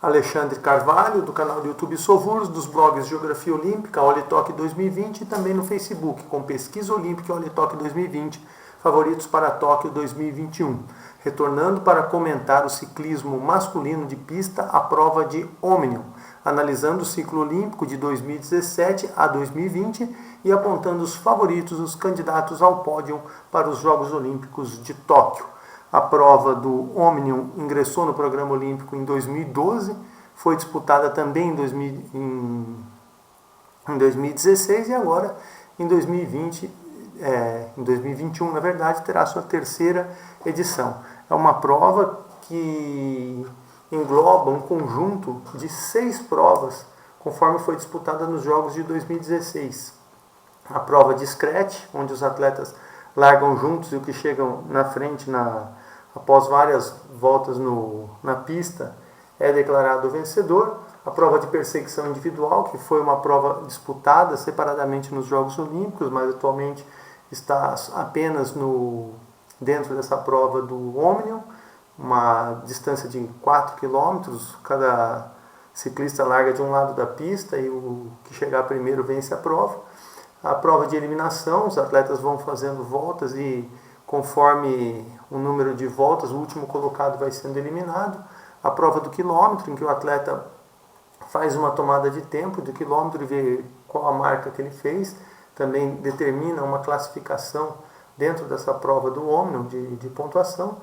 Alexandre Carvalho, do canal do YouTube Sovurs, dos blogs Geografia Olímpica, Olitoque 2020 e também no Facebook, com Pesquisa Olímpica Olitoque 2020, favoritos para Tóquio 2021. Retornando para comentar o ciclismo masculino de pista, a prova de Omnium, analisando o ciclo olímpico de 2017 a 2020 e apontando os favoritos, os candidatos ao pódio para os Jogos Olímpicos de Tóquio. A prova do Omnium ingressou no programa olímpico em 2012, foi disputada também em 2016 e agora em 2021, na verdade, terá sua terceira edição. É uma prova que engloba um conjunto de 6 provas, conforme foi disputada nos Jogos de 2016. A prova de scratch, onde os atletas largam juntos e o que chegam na frente após várias voltas na pista é declarado vencedor. A prova de perseguição individual, que foi uma prova disputada separadamente nos Jogos Olímpicos, mas atualmente está apenas dentro dessa prova do Omnium, uma distância de 4 km, cada ciclista larga de um lado da pista e o que chegar primeiro vence a prova. A prova de eliminação, os atletas vão fazendo voltas e conforme o número de voltas, o último colocado vai sendo eliminado. A prova do quilômetro, em que o atleta faz uma tomada de tempo do quilômetro e vê qual a marca que ele fez, também determina uma classificação dentro dessa prova do Omnium de pontuação.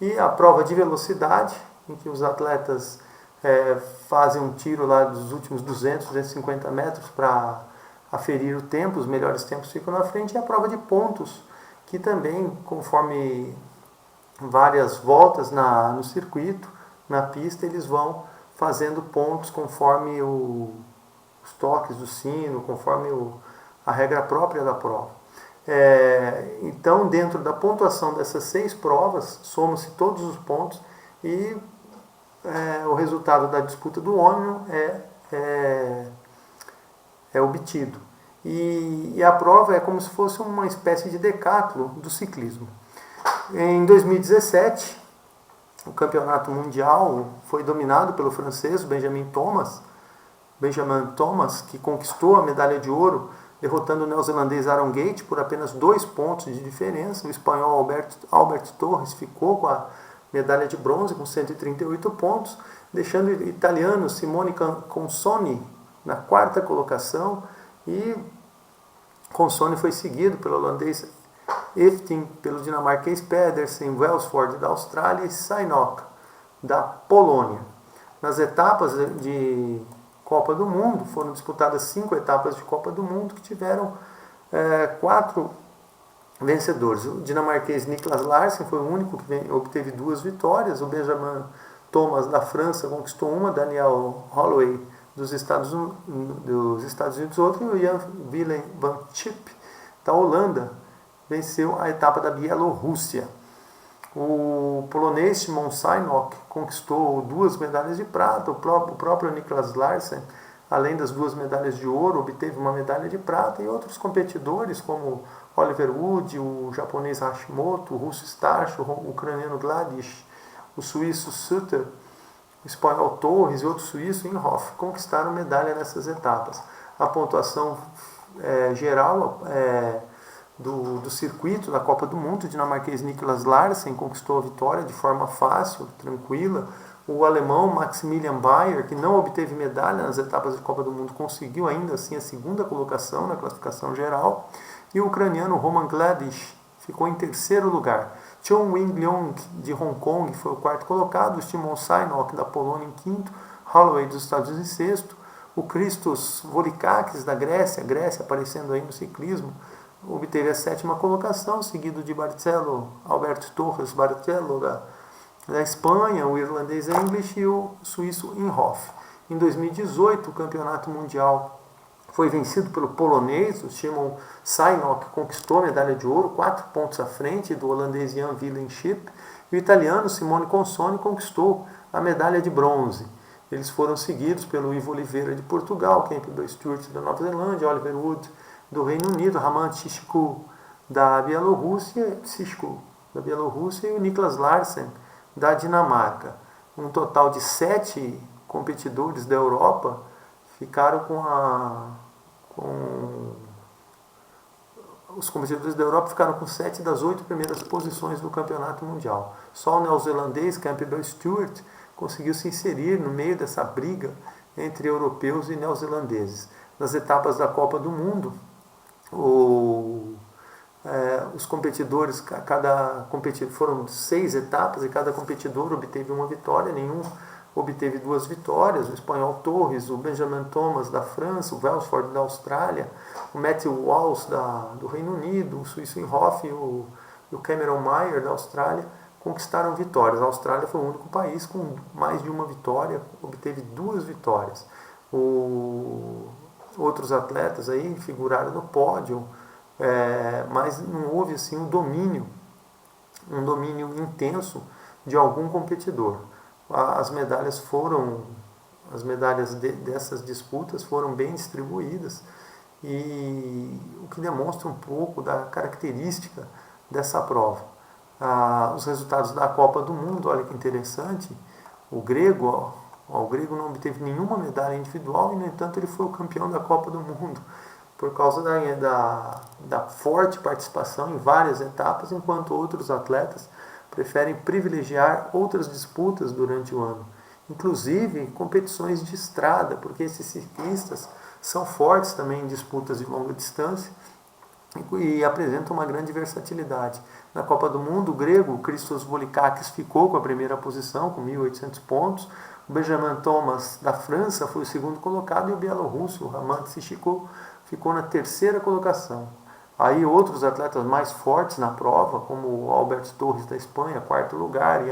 E a prova de velocidade, em que os atletas fazem um tiro lá dos últimos 200, 250 metros para aferir o tempo, os melhores tempos ficam na frente, e a prova de pontos, que também, conforme várias voltas no circuito, na pista, eles vão fazendo pontos conforme os toques do sino, conforme a regra própria da prova. Então, dentro da pontuação dessas 6 provas, somam-se todos os pontos e o resultado da disputa do Omnium é obtido. E a prova é como se fosse uma espécie de decátulo do ciclismo. Em 2017, o campeonato mundial foi dominado pelo francês Benjamin Thomas, que conquistou a medalha de ouro, derrotando o neozelandês Aaron Gate por apenas 2 pontos de diferença. O espanhol Albert Torres ficou com a medalha de bronze com 138 pontos, deixando o italiano Simone Consoni na 4ª colocação, e Consoni foi seguido pelo holandês Efting, pelo dinamarquês Pedersen, Welsford da Austrália e Sainok da Polônia. Nas etapas de Copa do Mundo, foram disputadas 5 etapas de Copa do Mundo que tiveram 4 vencedores. O dinamarquês Niklas Larsen foi o único que obteve 2 vitórias. O Benjamin Thomas da França conquistou uma, Daniel Holloway dos Estados Unidos outra, e o Jan Willem van Schip da Holanda venceu a etapa da Bielorrússia. O polonês Szymon Sainok conquistou 2 medalhas de prata. O próprio Niklas Larsen, além das 2 medalhas de ouro, obteve uma medalha de prata, e outros competidores como Oliver Wood, o japonês Hashimoto, o russo Starch, o ucraniano Gladish, o suíço Suter, o espanhol Torres e outro suíço Inhoff conquistaram medalha nessas etapas. A pontuação geral do circuito da Copa do Mundo, o dinamarquês Niklas Larsen conquistou a vitória de forma fácil, tranquila. O alemão Maximilian Bayer, que não obteve medalha nas etapas de Copa do Mundo, conseguiu ainda assim a 2ª colocação na classificação geral. E o ucraniano Roman Gladish ficou em 3º lugar. Chon Wing-Leong de Hong Kong foi o 4º colocado, o Szymon Sainok da Polônia em 5º, Holloway dos Estados Unidos em 6º, o Christos Volikakis da Grécia aparecendo aí no ciclismo, obteve a 7ª colocação, seguido de Alberto Torres Barcelo da Espanha, o irlandês English e o suíço Inhoff. Em 2018, o campeonato mundial foi vencido pelo polonês, o Szymon Sainok conquistou a medalha de ouro, 4 pontos à frente do holandês Jan Willem Schip, e o italiano Simone Consoni conquistou a medalha de bronze. Eles foram seguidos pelo Ivo Oliveira de Portugal, Campbell Stewart da Nova Zelândia, Oliver Wood do Reino Unido, Raman Tsishko da Bielorrússia e o Niklas Larsen da Dinamarca. Um total de 7 competidores da Europa ficaram os competidores da Europa ficaram com 7 das 8 primeiras posições do campeonato mundial. Só o neozelandês Campbell Stewart conseguiu se inserir no meio dessa briga entre europeus e neozelandeses. Nas etapas da Copa do Mundo, os competidores, foram 6 etapas e cada competidor obteve uma vitória, nenhum obteve 2 vitórias, o espanhol Torres, o Benjamin Thomas da França, o Welsford da Austrália, o Matthew Walsh do Reino Unido, o suíço Inhofe e o Cameron Mayer da Austrália conquistaram vitórias. A Austrália foi o único país com mais de uma vitória, obteve 2 vitórias. Outros atletas aí figuraram no pódio, mas não houve assim um domínio intenso de algum competidor. As medalhas dessas disputas foram bem distribuídas, e o que demonstra um pouco da característica dessa prova. Os resultados da Copa do Mundo, olha que interessante, o grego não obteve nenhuma medalha individual e, no entanto, ele foi o campeão da Copa do Mundo, por causa da forte participação em várias etapas, enquanto outros atletas preferem privilegiar outras disputas durante o ano, inclusive competições de estrada, porque esses ciclistas são fortes também em disputas de longa distância e apresentam uma grande versatilidade. Na Copa do Mundo, o grego Christos Volikakis ficou com a primeira posição, com 1.800 pontos, o Benjamin Thomas da França foi o segundo colocado e o bielorrusso Roman Sishiko ficou na terceira colocação. Aí outros atletas mais fortes na prova, como o Albert Torres da Espanha, quarto lugar,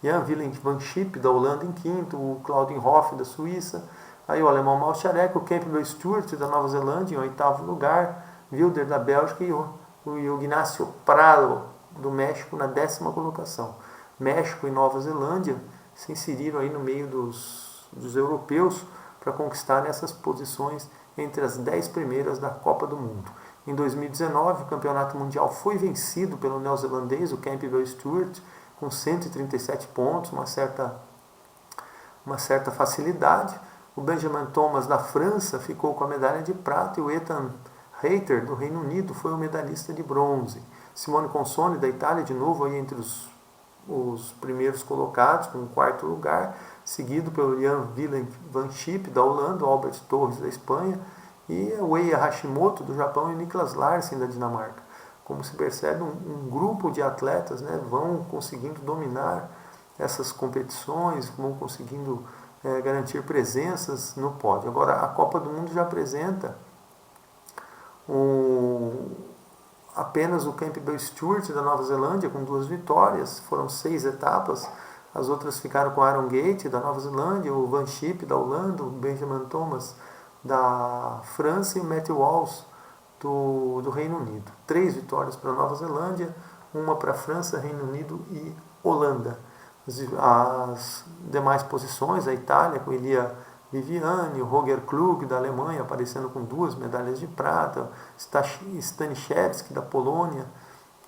Jan Willem van Schip da Holanda em quinto, o Claudin Hoff da Suíça, aí o alemão Malcharek, o Campbell Stewart da Nova Zelândia em oitavo lugar, Wilder da Bélgica e o Ignacio Prado do México na 10ª colocação. México e Nova Zelândia se inseriram aí no meio dos europeus para conquistar essas posições entre as 10 primeiras da Copa do Mundo. Em 2019, o campeonato mundial foi vencido pelo neozelandês, o Campbell Stewart, com 137 pontos, uma certa facilidade. O Benjamin Thomas da França ficou com a medalha de prata e o Ethan Hayter do Reino Unido foi o medalhista de bronze. Simone Consoni da Itália, de novo aí entre os primeiros colocados, com o quarto lugar, seguido pelo Jan Willem van Schip da Holanda, o Albert Torres da Espanha, e o Eija Hashimoto do Japão e o Niklas Larsen da Dinamarca. Como se percebe, um grupo de atletas, né, vão conseguindo dominar essas competições, vão conseguindo garantir presenças no pódio. Agora, a Copa do Mundo já apresenta apenas o Campbell Stewart da Nova Zelândia com 2 vitórias, foram 6 etapas, as outras ficaram com Aaron Gate da Nova Zelândia, o Van Schip da Holanda, o Benjamin Thomas da França e o Matthew Walsh do Reino Unido. 3 vitórias para a Nova Zelândia, uma para a França, Reino Unido e Holanda. As demais posições, a Itália com Elia Viviani, o Roger Klug da Alemanha aparecendo com 2 medalhas de prata, Staniszewski da Polônia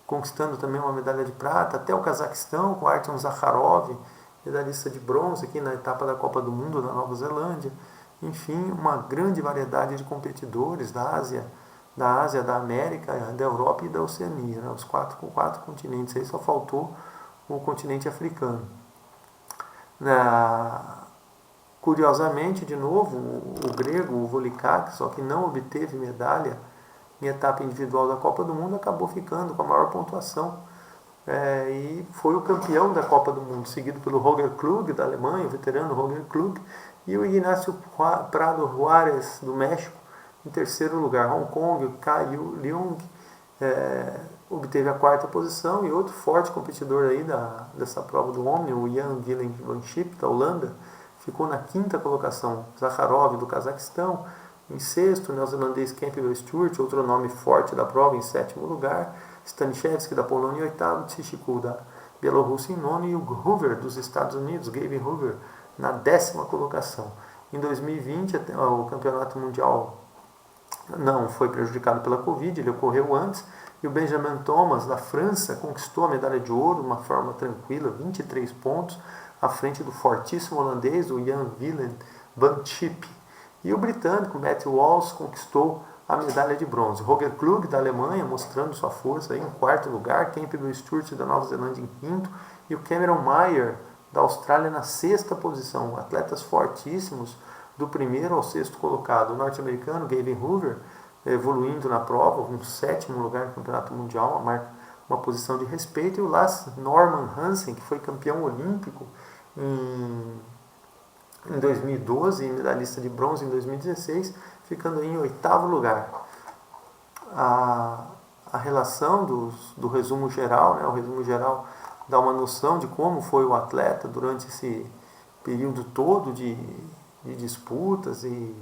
conquistando também uma medalha de prata, até o Cazaquistão com Artem Zakharov, medalhista de bronze aqui na etapa da Copa do Mundo da Nova Zelândia. Enfim, uma grande variedade de competidores da Ásia, da América, da Europa e da Oceania, né? Os 4 continentes, aí só faltou o continente africano. Curiosamente, de novo, o grego, o Volikakis, só que não obteve medalha em etapa individual da Copa do Mundo, acabou ficando com a maior pontuação. E foi o campeão da Copa do Mundo, seguido pelo Roger Klug da Alemanha, o veterano Roger Klug, e o Ignacio Prado Juárez do México em terceiro lugar. Hong Kong, o Kai Leung obteve a 4ª posição, e outro forte competidor aí dessa prova do homem, o Jan Willem van Schip da Holanda, ficou na 5ª colocação. Zakharov do Cazaquistão em 6º, o neozelandês Campbell Stewart, outro nome forte da prova, em 7º lugar, Staniszewski da Polônia em 8º, Tsishiko da Bielorrússia em 9º, e o Hoover dos Estados Unidos, Gavin Hoover, na 10ª colocação. Em 2020, o campeonato mundial não foi prejudicado pela Covid, ele ocorreu antes, e o Benjamin Thomas da França conquistou a medalha de ouro de uma forma tranquila, 23 pontos. à frente do fortíssimo holandês, o Jan Willem van Schip. E o britânico Matthew Walsh conquistou a medalha de bronze. Roger Klug, da Alemanha, mostrando sua força aí, em quarto lugar, Campbell Stewart, da Nova Zelândia, em quinto, e o Cameron Meyer, da Austrália, na sexta posição. Atletas fortíssimos, do primeiro ao sexto colocado. O norte-americano Gavin Hoover, evoluindo na prova, um sétimo lugar no Campeonato Mundial, uma posição de respeito, e o Lars Norman Hansen, que foi campeão olímpico em 2012 e medalhista de bronze em 2016, ficando em oitavo lugar. A relação do resumo geral, né, o resumo geral dá uma noção de como foi o atleta durante esse período todo de disputas e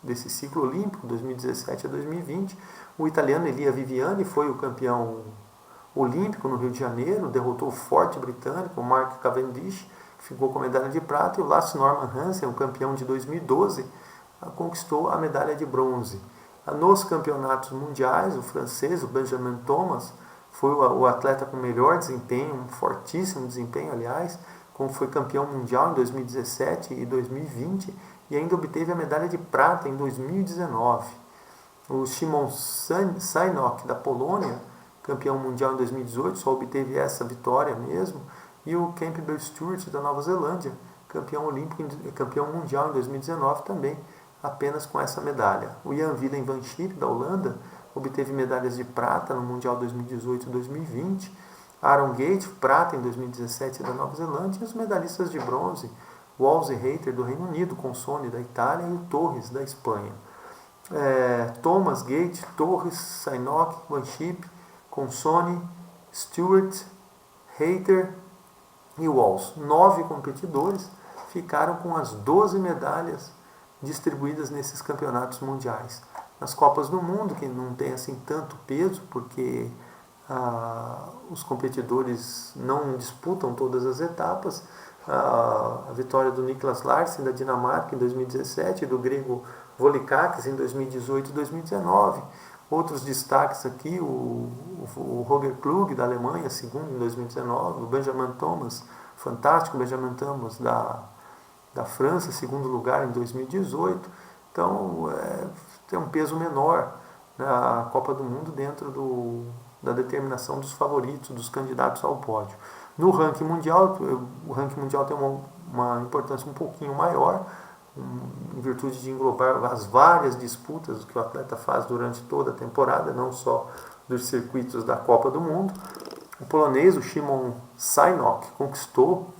desse ciclo olímpico, 2017 a 2020. O italiano Elia Viviani foi o campeão olímpico no Rio de Janeiro, derrotou o forte britânico, o Mark Cavendish, que ficou com a medalha de prata, e o Lars Norman Hansen, o campeão de 2012, conquistou a medalha de bronze. Nos campeonatos mundiais, o francês, o Benjamin Thomas, foi o atleta com melhor desempenho, um fortíssimo desempenho, aliás, como foi campeão mundial em 2017 e 2020, e ainda obteve a medalha de prata em 2019. O Szymon Sajnok, da Polônia, campeão mundial em 2018, só obteve essa vitória mesmo, e o Campbell Stewart, da Nova Zelândia, campeão olímpico e campeão mundial em 2019 também, apenas com essa medalha. O Jan Willem van Schip, da Holanda, obteve medalhas de prata no Mundial 2018 e 2020, Aaron Gate, prata em 2017 da Nova Zelândia, e os medalhistas de bronze, Walls e Hayter, do Reino Unido, Consone, da Itália, e o Torres, da Espanha. Thomas, Gate, Torres, Sajnok, Van Schip, Consone, Stewart, Hayter e Walls. 9 competidores ficaram com as 12 medalhas distribuídas nesses campeonatos mundiais. Nas Copas do Mundo, que não tem assim tanto peso, porque os competidores não disputam todas as etapas, a vitória do Niklas Larsen, da Dinamarca, em 2017, e do grego Volikakis, em 2018 e 2019. Outros destaques aqui, o Roger Klug, da Alemanha, segundo em 2019, o Benjamin Thomas, fantástico Benjamin Thomas, da França, segundo lugar em 2018. Então, tem um peso menor na Copa do Mundo dentro da determinação dos favoritos, dos candidatos ao pódio. No ranking mundial, o ranking mundial tem uma importância um pouquinho maior, em virtude de englobar as várias disputas que o atleta faz durante toda a temporada, não só dos circuitos da Copa do Mundo. O polonês, o Szymon Sajnok, conquistou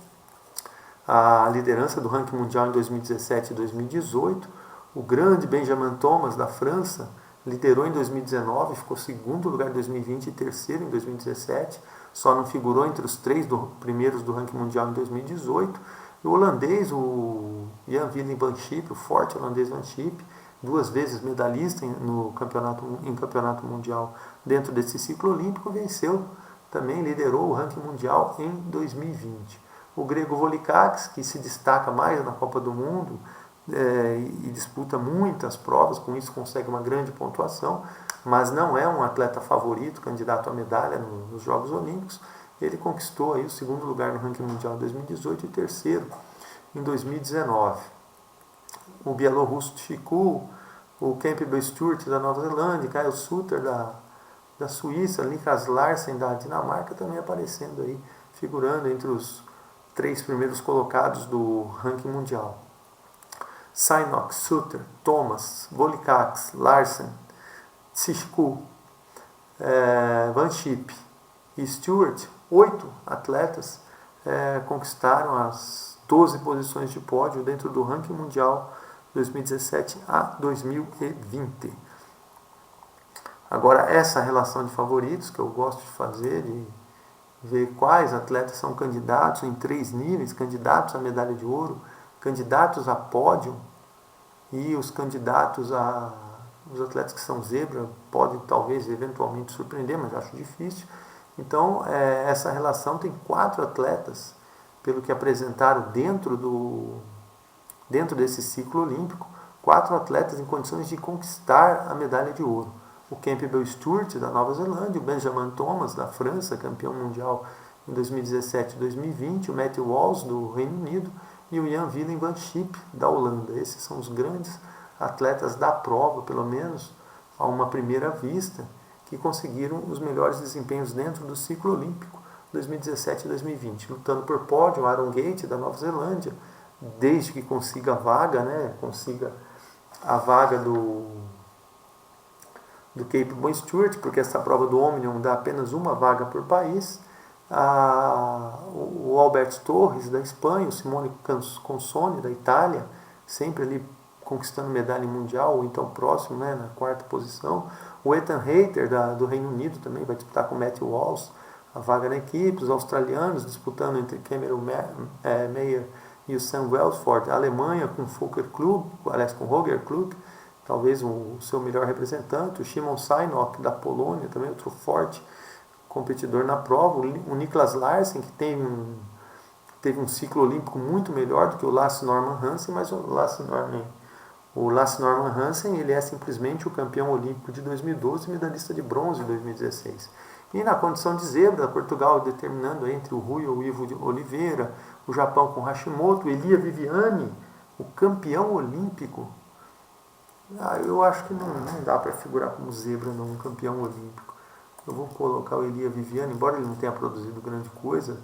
a liderança do ranking mundial em 2017 e 2018. O grande Benjamin Thomas, da França, liderou em 2019, ficou segundo lugar em 2020 e terceiro em 2017. Só não figurou entre os 3 primeiros do ranking mundial em 2018. E o holandês, o Jan Willem van Schip, o forte holandês Van Schip, 2 vezes medalhista em campeonato mundial dentro desse ciclo olímpico, venceu, também liderou o ranking mundial em 2020. O grego Volikakis, que se destaca mais na Copa do Mundo e disputa muitas provas, com isso consegue uma grande pontuação, mas não é um atleta favorito, candidato à medalha nos Jogos Olímpicos. Ele conquistou aí o segundo lugar no ranking mundial em 2018 e terceiro em 2019. O bielorrusso Chiku, o Campbell Stewart, da Nova Zelândia, Kyle Sutter, da Suíça, Niklas Larsen, da Dinamarca, também aparecendo aí, figurando entre os 3 primeiros colocados do ranking mundial. Sajnok, Sutter, Thomas, Volikakis, Larsen, Tsishku, Van Schip e Stewart, 8 atletas conquistaram as 12 posições de pódio dentro do ranking mundial 2017 a 2020. Agora, essa relação de favoritos que eu gosto de fazer, de ver quais atletas são candidatos em 3 níveis, candidatos à medalha de ouro, candidatos a pódio, e os candidatos os atletas que são zebra podem talvez eventualmente surpreender, mas acho difícil. Então, essa relação tem 4 atletas, pelo que apresentaram dentro desse ciclo olímpico, 4 atletas em condições de conquistar a medalha de ouro. O Campbell Stewart, da Nova Zelândia, o Benjamin Thomas, da França, campeão mundial em 2017 e 2020, o Matthew Walsh, do Reino Unido, e o Jan Willem van Schip, da Holanda. Esses são os grandes atletas da prova, pelo menos a uma primeira vista, que conseguiram os melhores desempenhos dentro do ciclo olímpico 2017 e 2020. Lutando por pódio, Aaron Gate, da Nova Zelândia, desde que consiga a vaga, né, consiga a vaga do Cape Bon Stewart, porque essa prova do Omnium dá apenas uma vaga por país. O Alberto Torres, da Espanha, o Simone Consoni, da Itália, sempre ali conquistando medalha mundial, ou então próximo, né, na quarta posição. O Ethan Hayter, do Reino Unido, também vai disputar com o Matthew Walsh a vaga na equipe. Os australianos disputando entre Cameron Meyer e o Sam Welsford. A Alemanha com o Volker Klug, aliás, com o Roger Klug, talvez o seu melhor representante. O Szymon Sajnok, da Polônia, também outro forte competidor na prova. O Niklas Larsen, que teve um ciclo olímpico muito melhor do que o Lasse Norman Hansen, mas o Lasse Norman Hansen, ele é simplesmente o campeão olímpico de 2012 e medalhista de bronze em 2016. E na condição de zebra, Portugal determinando entre o Rui ou o Ivo de Oliveira, o Japão com Hashimoto, Elia Viviani, o campeão olímpico. Eu acho que não dá para figurar como zebra, não, um campeão olímpico. Eu vou colocar o Elia Viviani, embora ele não tenha produzido grande coisa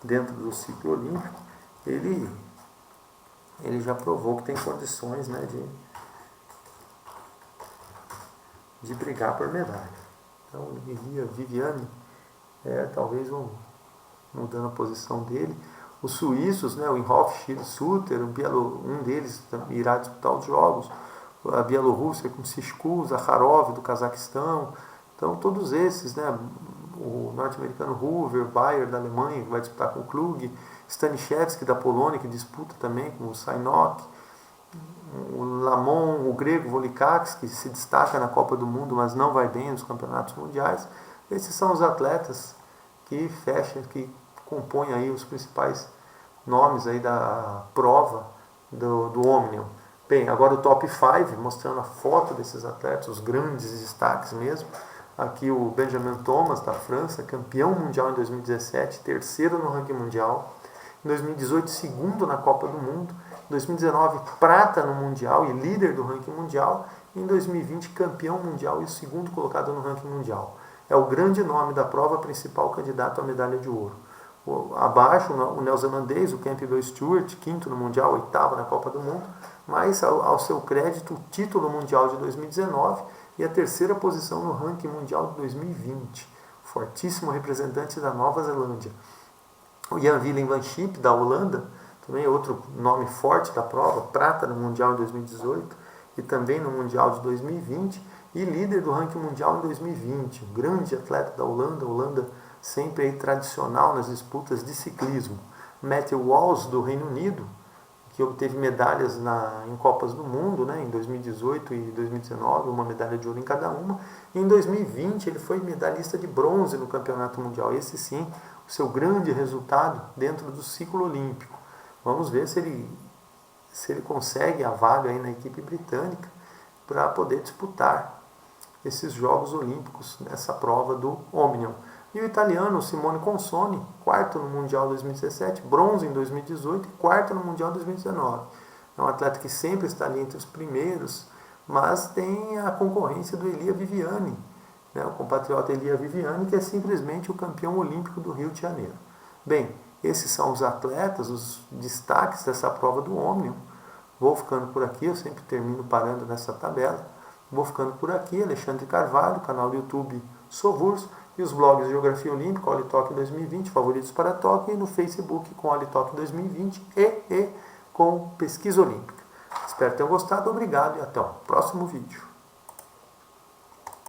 dentro do ciclo olímpico, ele já provou que tem condições, né, de brigar por medalha. Então, o Elia Viviani talvez mudando a posição dele. Os suíços, né, o Inhofe Suter, um deles irá disputar os jogos. A Bielorrússia com Sishku, Zakharov, do Cazaquistão. Então, todos esses, né, o norte-americano Hoover, Bayer, da Alemanha, que vai disputar com o Klug, Staniszewski, da Polônia, que disputa também com o Sajnok, o Lamon, o grego Volikakis, que se destaca na Copa do Mundo, mas não vai bem nos campeonatos mundiais. Esses são os atletas que que compõem aí os principais nomes aí da prova do Omnium. Bem, agora o top 5, mostrando a foto desses atletas, os grandes destaques mesmo. Aqui o Benjamin Thomas, da França, campeão mundial em 2017, terceiro no ranking mundial. Em 2018, segundo na Copa do Mundo. Em 2019, prata no Mundial e líder do ranking mundial. E em 2020, campeão mundial e o segundo colocado no ranking mundial. É o grande nome da prova, principal candidato à medalha de ouro. Abaixo, o neozelandês, o Campbell Stewart, quinto no Mundial, oitavo na Copa do Mundo. Mas, ao seu crédito, o título mundial de 2019 e a terceira posição no ranking mundial de 2020. Fortíssimo representante da Nova Zelândia. O Jan Willem van Schip, da Holanda, também outro nome forte da prova, prata no Mundial em 2018 e também no Mundial de 2020 e líder do ranking mundial em 2020. Um grande atleta da Holanda sempre aí tradicional nas disputas de ciclismo. Matthew Walsh, do Reino Unido, que obteve medalhas em Copas do Mundo, né, em 2018 e 2019, uma medalha de ouro em cada uma. E em 2020 ele foi medalhista de bronze no Campeonato Mundial. Esse sim, o seu grande resultado dentro do ciclo olímpico. Vamos ver se ele consegue a vaga aí na equipe britânica para poder disputar esses Jogos Olímpicos nessa prova do Omnium. E o italiano Simone Consoni, quarto no Mundial 2017, bronze em 2018 e quarto no Mundial 2019. É um atleta que sempre está ali entre os primeiros, mas tem a concorrência do Elia Viviani, né, o compatriota Elia Viviani, que é simplesmente o campeão olímpico do Rio de Janeiro. Bem, esses são os atletas, os destaques dessa prova do Omnium. Vou ficando por aqui, eu sempre termino parando nessa tabela. Vou ficando por aqui, Alexandre Carvalho, canal do YouTube Sovurso, e os blogs Geografia Olímpica, Olitoque 2020, Favoritos para Tóquio, e no Facebook com Olitoque 2020 e com Pesquisa Olímpica. Espero que tenham gostado, obrigado e até o próximo vídeo.